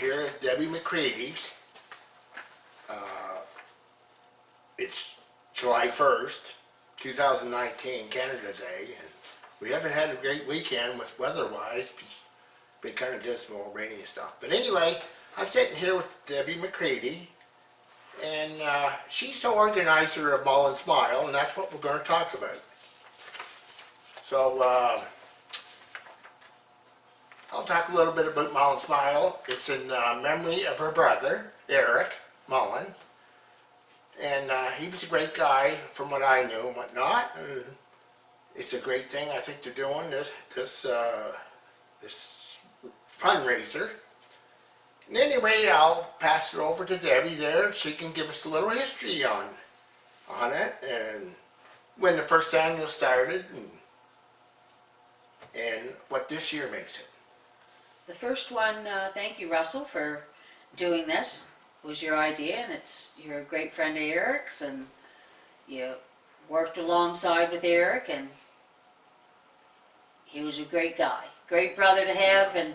here at Debbie McCready's. It's July 1st, 2019, Canada Day, and we haven't had a great weekend with weather-wise. It's been kind of dismal, rainy and stuff. But anyway, I'm sitting here with Debbie McCready, and she's the organizer of Mullins Mile, and that's what we're going to talk about. So, I'll talk a little bit about Mullins Mile. It's in memory of her brother, Eric Mullin. And he was a great guy from what I knew and whatnot. And it's a great thing I think they're doing, this fundraiser. And anyway, I'll pass it over to Debbie there. She can give us a little history on it and when the first annual started and what this year makes it. The first one, thank you, Russell, for doing this. Was your idea, and you're a great friend of Eric's, and you worked alongside with Eric, and he was a great guy, great brother to have, and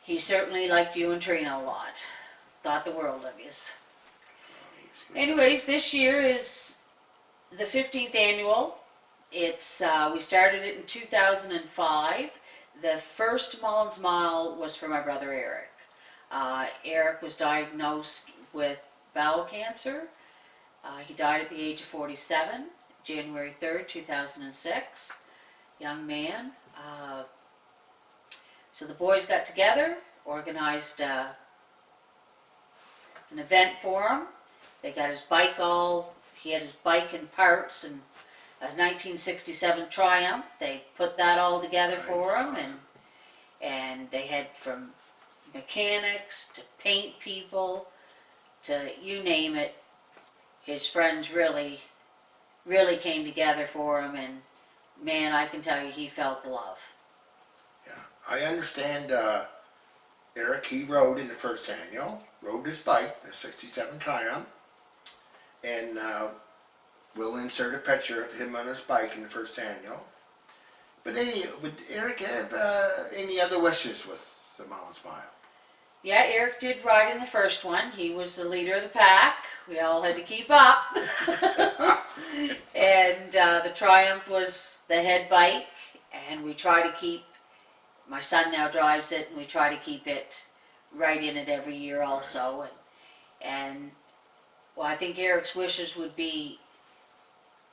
he certainly liked you and Trina a lot. Thought the world of yous. Anyways, this year is the 15th annual. It's we started it in 2005. The first Mullins Mile was for my brother Eric. Eric was diagnosed with bowel cancer. He died at the age of 47, January 3rd, 2006. Young man. So the boys got together, organized an event for him. They got his bike he had his bike in parts and a 1967 Triumph. They put that all together for him, and they had from mechanics to paint people to you name it. His friends really came together for him, and man, I can tell you he felt the love. Yeah, I understand Eric, he rode in the first annual, rode his bike, the 67 Triumph, and we'll insert a picture of him on his bike in the first annual. But would Eric have any other wishes with the Mullins Mile? Yeah, Eric did ride in the first one. He was the leader of the pack. We all had to keep up. And the Triumph was the head bike, and we try to keep, my son now drives it, and we try to keep it right in it every year also. And well, I think Eric's wishes would be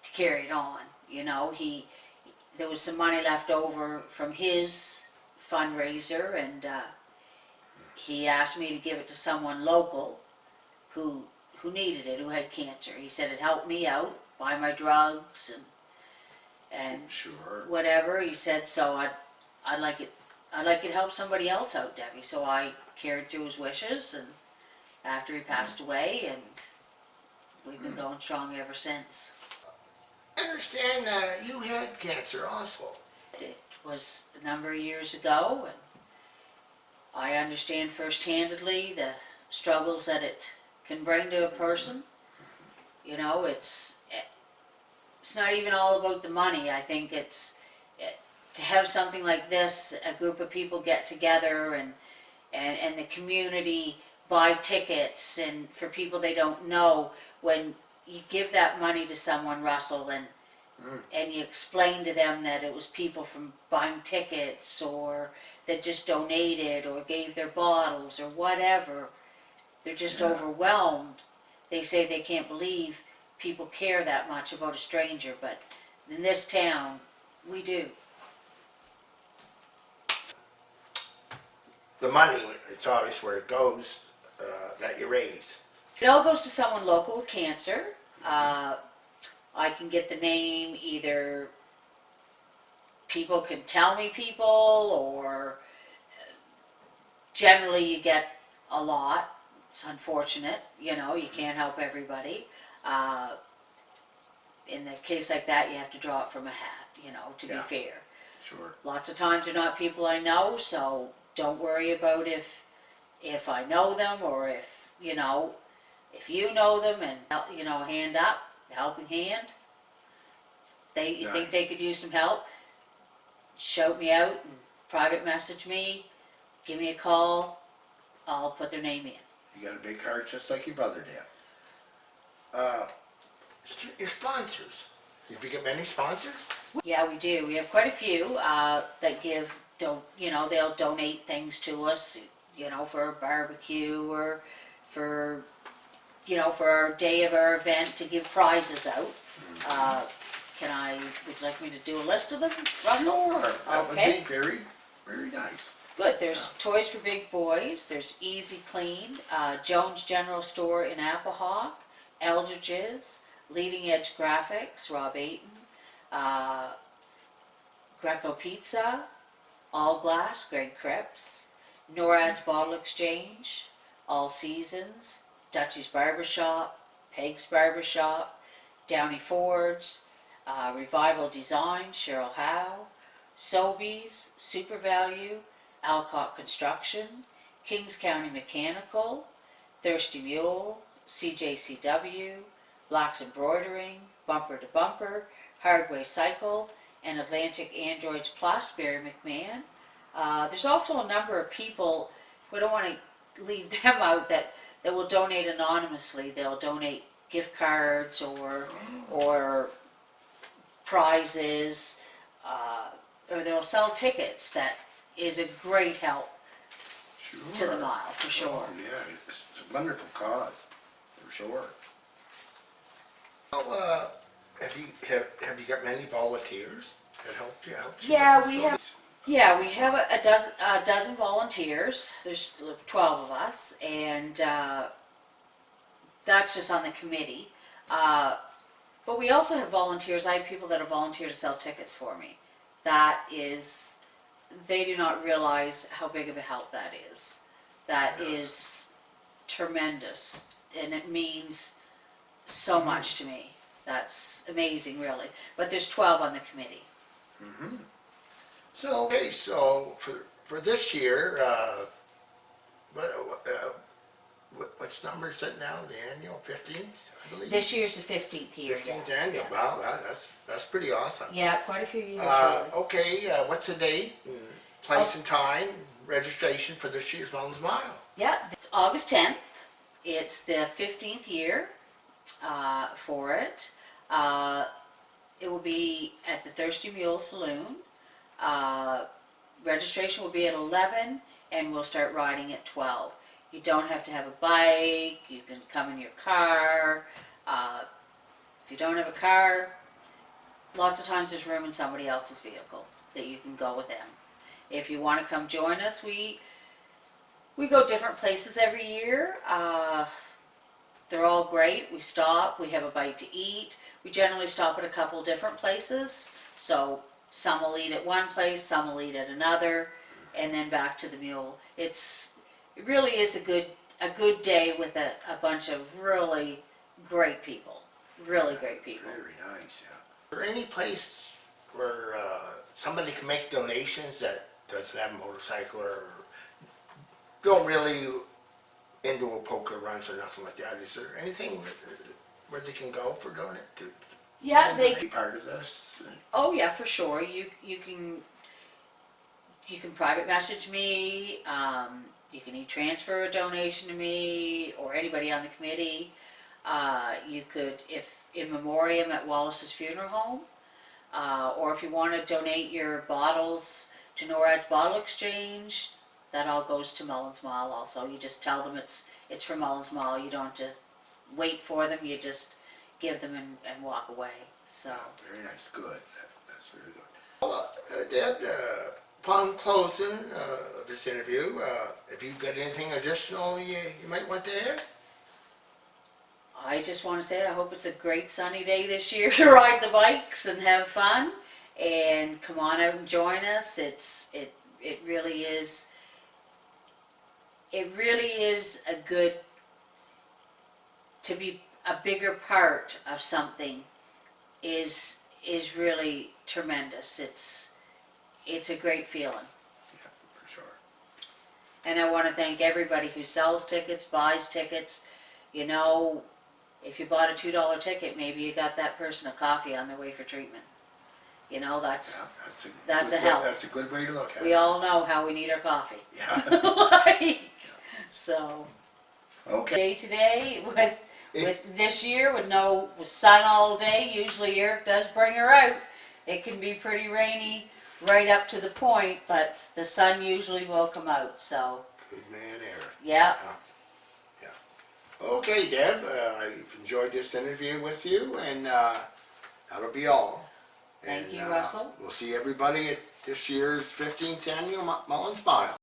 to carry it on. You know, there was some money left over from his fundraiser, and he asked me to give it to someone local who needed it, who had cancer. He said it helped me out, buy my drugs and sure. Whatever. He said, so I'd like it to help somebody else out, Debbie. So I carried through his wishes, and after he passed away, and we've been going strong ever since. I understand you had cancer also. It was a number of years ago, and I understand first-handedly the struggles that it can bring to a person. You know, it's not even all about the money. I think it's to have something like this, a group of people get together and the community buy tickets, and for people they don't know, when you give that money to someone, Russell, and you explain to them that it was people from buying tickets or that just donated or gave their bottles or whatever, they're just overwhelmed. They say they can't believe people care that much about a stranger, but in this town, we do. The money, it's obvious where it goes, that you raise. It all goes to someone local with cancer. I can get the name, either people can tell me people, or generally you get a lot. It's unfortunate, you know, you can't help everybody. In a case like that, you have to draw it from a hat, you know, to be fair. Sure. Lots of times they're not people I know, so don't worry about if I know them, or if you know them, and you know, hand up, helping hand. You think they could use some help, shout me out and private message me, give me a call. I'll put their name in. You got a big heart just like your brother did. Your sponsors. Have you got many sponsors? Yeah, we do. We have quite a few that give, they'll donate things to us, for a barbecue or for, for our day of our event to give prizes out. Would you like me to do a list of them, Russell? Sure. That Okay. would be very, very nice. Good. There's Toys for Big Boys. There's Easy Clean, Jones General Store in Appahawk, Eldridge's, Leading Edge Graphics, Rob Ayton, Greco Pizza, All Glass, Greg Crepes, NORAD's Bottle Exchange, All Seasons, Dutchie's Barbershop, Peg's Barbershop, Downey Ford's, Revival Design, Cheryl Howe, Sobeys, Super Value, Alcott Construction, Kings County Mechanical, Thirsty Mule, CJCW, Black's Embroidering, Bumper to Bumper, Hardway Cycle, and Atlantic Androids Plus, Barry McMahon. There's also a number of people, we don't want to leave them out, that will donate anonymously. They'll donate gift cards or prizes, or they'll sell tickets. That is a great help Sure. to the mile, for sure. Oh, yeah, it's a wonderful cause, for sure. Well, have you got many volunteers that help you? Yeah, we have. Yeah, we have a dozen volunteers. There's 12 of us, and that's just on the committee. But we also have volunteers. I have people that have volunteered to sell tickets for me. They do not realize how big of a help that is. That is tremendous, and it means so much to me. That's amazing, really. But there's 12 on the committee. Mm-hmm. So for this year, what's number is it now? The annual 15th, I believe. This year's the 15th year. 15th yeah. annual. Yeah. Wow, that's pretty awesome. Yeah, quite a few years. Really. Okay, what's the date, and place and time, registration for this year's Mullins Mile? Yeah, it's August 10th. It's the 15th year for it. It will be at the Thirsty Mule Saloon. Registration will be at 11, and we'll start riding at 12. You don't have to have a bike. You can come in your car. If you don't have a car, lots of times there's room in somebody else's vehicle that you can go with them. If you want to come join us, we go different places every year. They're all great. We stop. We have a bite to eat. We generally stop at a couple different places. So some will eat at one place, some will eat at another, and then back to the mule. It really is a good day with a bunch of really great people. Really great people. Very nice, yeah. Is there any place where somebody can make donations that doesn't have a motorcycle or don't really into a poker runs or nothing like that? Is there anything where they can go for donate to? Yeah, they. Be part of this. Oh yeah, for sure. You can private message me. You can e-transfer a donation to me or anybody on the committee. You could, if in memoriam at Wallace's funeral home, or if you want to donate your bottles to NORAD's Bottle Exchange, that all goes to Mullins Mile also. You just tell them it's for Mullins Mile. You don't have to wait for them. You just give them and walk away. So. Very nice. Good. That's very good. Well, Deb, upon closing this interview, if you've got anything additional you might want to add? I just want to say I hope it's a great sunny day this year to ride the bikes and have fun. And come on out and join us. It really is. It really is a good to be a bigger part of something is really tremendous. It's a great feeling. Yeah, for sure. And I want to thank everybody who sells tickets, buys tickets. You know, if you bought a $2 ticket, maybe you got that person a coffee on their way for treatment. You know, that's a help. That's a good way to look at it. We all know how we need our coffee. Yeah. Like, So, Okay. day today with this year with sun all day, usually Eric does bring her out. It can be pretty rainy right up to the point, but the sun usually will come out, so, Good man, Eric. yeah. Okay, Deb, I've enjoyed this interview with you, and that'll be all. Thank And, you, Russell. We'll see everybody at this year's 15th annual Mullins Mile.